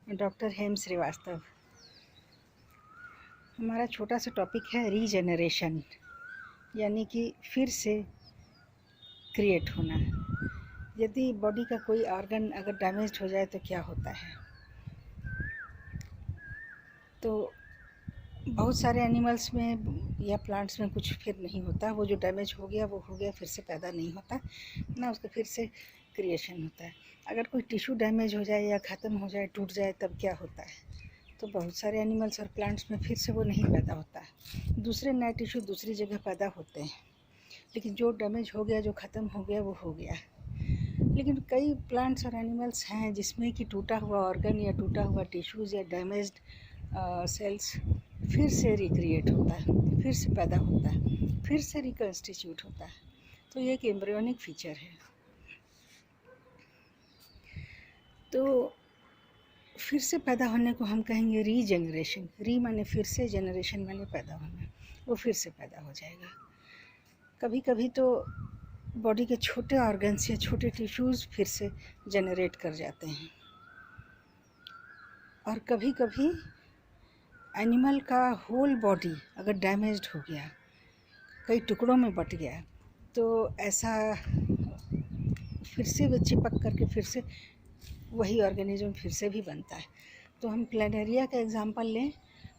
Doctor हेम श्रीवास्तव। हमारा छोटा सा टॉपिक है रीजेनरेशन, यानी कि फिर से क्रिएट होना। यदि बॉडी का कोई ऑर्गन अगर डैमेज हो जाए तो क्या होता है। तो बहुत सारे एनिमल्स में या प्लांट्स में कुछ फिर नहीं होता। वो जो डैमेज हो गया वो हो गया, फिर से पैदा नहीं होता ना, उसका फिर से क्रिएशन होता है। अगर कोई टिश्यू डैमेज हो जाए या ख़त्म हो जाए, टूट जाए, तब क्या होता है। तो बहुत सारे एनिमल्स और प्लांट्स में फिर से वो नहीं पैदा होता है। दूसरे नए टिश्यू दूसरी जगह पैदा होते हैं, लेकिन जो डैमेज हो गया, जो ख़त्म हो गया, वो हो गया। लेकिन कई प्लांट्स और एनिमल्स हैं जिसमें कि टूटा हुआ ऑर्गन या टूटा हुआ टिश्यूज़ या डैमेज्ड सेल्स फिर से रिक्रिएट होता है, फिर से पैदा होता है, फिर से रिकन्स्टिट्यूट होता है। तो ये एक एम्ब्रियोनिक फीचर है। तो फिर से पैदा होने को हम कहेंगे रीजेनरेशन। री माने फिर से, जनरेशन माने पैदा होना। वो फिर से पैदा हो जाएगा। कभी कभी तो बॉडी के छोटे ऑर्गन्स या छोटे टिश्यूज़ फिर से जनरेट कर जाते हैं, और कभी कभी एनिमल का होल बॉडी अगर डैमेज्ड हो गया, कई टुकड़ों में बट गया, तो ऐसा फिर से वो चिपक करके फिर से वही ऑर्गेनिज्म फिर से भी बनता है। तो हम प्लैनेरिया का एग्जांपल लें।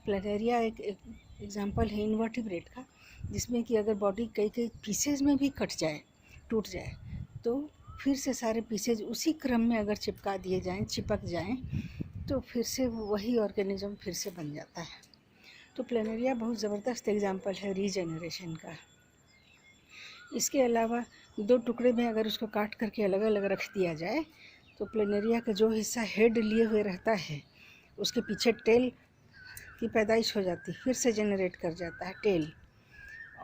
प्लैनेरिया एक एग्जांपल है इन्वर्टिब्रेट का, जिसमें कि अगर बॉडी कई कई पीसेज में भी कट जाए, टूट जाए, तो फिर से सारे पीसेज उसी क्रम में अगर चिपका दिए जाएं, चिपक जाएं, तो फिर से वही ऑर्गेनिज्म फिर से बन जाता है। तो प्लैनेरिया बहुत ज़बरदस्त एग्जांपल है रीजेनरेशन का। इसके अलावा दो टुकड़े में अगर उसको काट करके अलग अलग रख दिया जाए, तो प्लैनेरिया का जो हिस्सा हेड लिए हुए रहता है, उसके पीछे टेल की पैदाइश हो जाती, फिर से जनरेट कर जाता है टेल।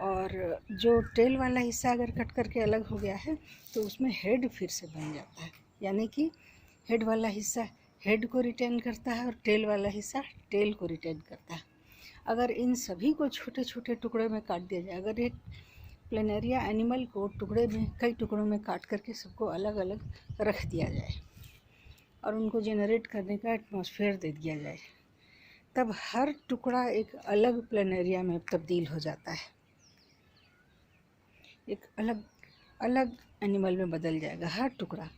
और जो टेल वाला हिस्सा अगर कट करके अलग हो गया है, तो उसमें हेड फिर से बन जाता है। यानी कि हेड वाला हिस्सा हेड को रिटेन करता है और टेल वाला हिस्सा टेल को रिटेन करता है। अगर इन सभी को छोटे छोटे टुकड़े में काट दिया जाए, अगर एक प्लैनेरिया एनिमल को टुकड़े में, कई टुकड़ों में काट करके सबको अलग अलग रख दिया जाए और उनको जनरेट करने का एटमॉस्फेयर दे दिया जाए, तब हर टुकड़ा एक अलग प्लैनेरिया में तब्दील हो जाता है, एक अलग अलग एनिमल में बदल जाएगा हर टुकड़ा।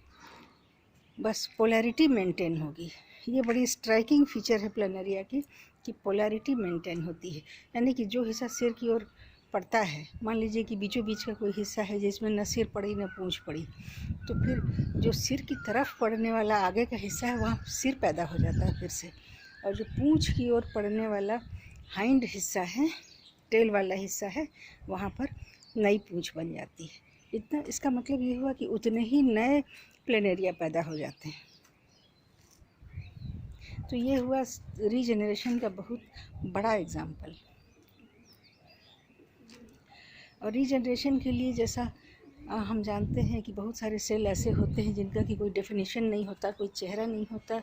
बस पोलैरिटी मेंटेन होगी। ये बड़ी स्ट्राइकिंग फीचर है प्लैनेरिया की, कि पोलैरिटी मेंटेन होती है। यानी कि जो हिस्सा सिर की ओर पड़ता है, मान लीजिए कि बीचों बीच का कोई हिस्सा है जिसमें न सिर पड़ी न पूँछ पड़ी, तो फिर जो सिर की तरफ पड़ने वाला आगे का हिस्सा है, वहाँ सिर पैदा हो जाता है फिर से। और जो पूँछ की ओर पड़ने वाला हाइंड हिस्सा है, टेल वाला हिस्सा है, वहाँ पर नई पूँछ बन जाती है। इतना, इसका मतलब ये हुआ कि उतने ही नए प्लैनेरिया पैदा हो जाते हैं। तो ये हुआ रीजेनरेशन का बहुत बड़ा एग्जाम्पल। और रीजनरेशन के लिए जैसा हम जानते हैं कि बहुत सारे सेल ऐसे होते हैं जिनका कि कोई डेफिनेशन नहीं होता, कोई चेहरा नहीं होता,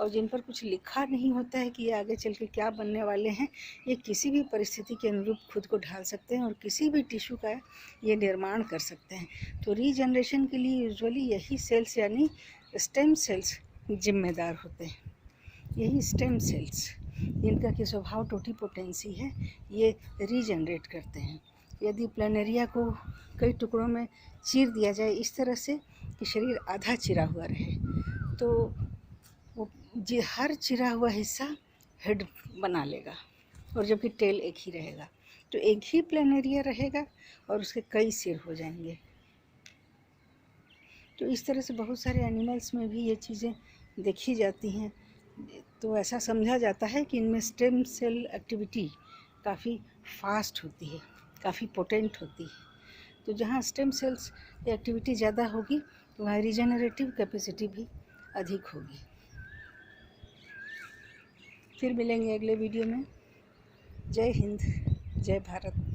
और जिन पर कुछ लिखा नहीं होता है कि ये आगे चल के क्या बनने वाले हैं। ये किसी भी परिस्थिति के अनुरूप खुद को ढाल सकते हैं और किसी भी टिश्यू का ये निर्माण कर सकते हैं। तो रीजनरेशन के लिए यूजुअली यही सेल्स यानी स्टेम सेल्स जिम्मेदार होते हैं। यही स्टेम सेल्स, जिनका कि स्वभाव टोटीपोटेंसी है, ये रीजनरेट करते हैं। यदि प्लैनेरिया को कई टुकड़ों में चीर दिया जाए इस तरह से कि शरीर आधा चिरा हुआ रहे, तो वो हर चिरा हुआ हिस्सा हेड बना लेगा, और जबकि टेल एक ही रहेगा। तो एक ही प्लैनेरिया रहेगा और उसके कई सिर हो जाएंगे। तो इस तरह से बहुत सारे एनिमल्स में भी ये चीज़ें देखी जाती हैं। तो ऐसा समझा जाता है कि इनमें स्टेम सेल एक्टिविटी काफ़ी फास्ट होती है, काफ़ी पोटेंट होती है। तो जहाँ स्टेम सेल्स की एक्टिविटी ज़्यादा होगी, तो वहाँ रीजनरेटिव कैपेसिटी भी अधिक होगी। फिर मिलेंगे अगले वीडियो में। जय हिंद, जय भारत।